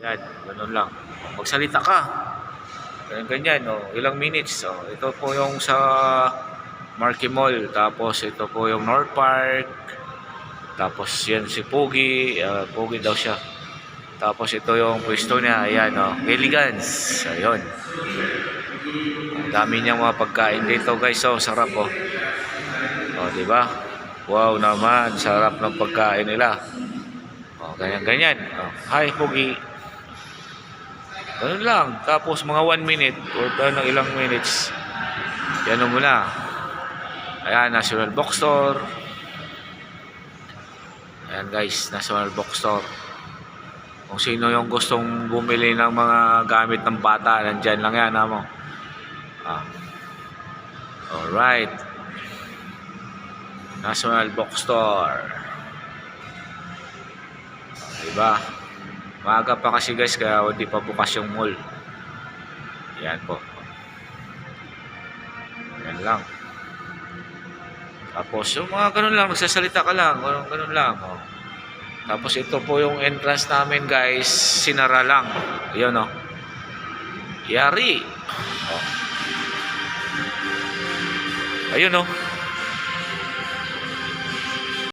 Yan, ganun lang. Magsalita ka. Ganyan, oh, ilang minutes. Oh. Ito po yung sa Marquee Mall. Tapos ito po yung North Park. Tapos yan si Pogi. Pogi daw siya. Tapos ito yung pwesto niya. Ayan, oh, Elegance. Ayun. Ang dami niyang mga pagkain dito, guys. Oh, sarap, oh. Oh, di ba? Wow naman, sarap ng pagkain nila. Oh, ganyan. Oh, hi, Pogi. Ganun lang. Tapos mga 1 minute or ilang minutes. Yan mo na. Ayan, National Bookstore. Ayan guys, National Bookstore. Kung sino yung gustong bumili ng mga gamit ng bata, nandyan lang yan, mo. Alright. National Bookstore. Diba? Maaga pa kasi guys, kaya hindi pa bukas yung mall. Yan po. Yan lang. Tapos yung mga ganun lang, magsasalita ka lang, ganun lang. Oh. Tapos ito po yung entrance namin guys, sinara lang. Ayun oh. Yari. Oh. Ayun oh.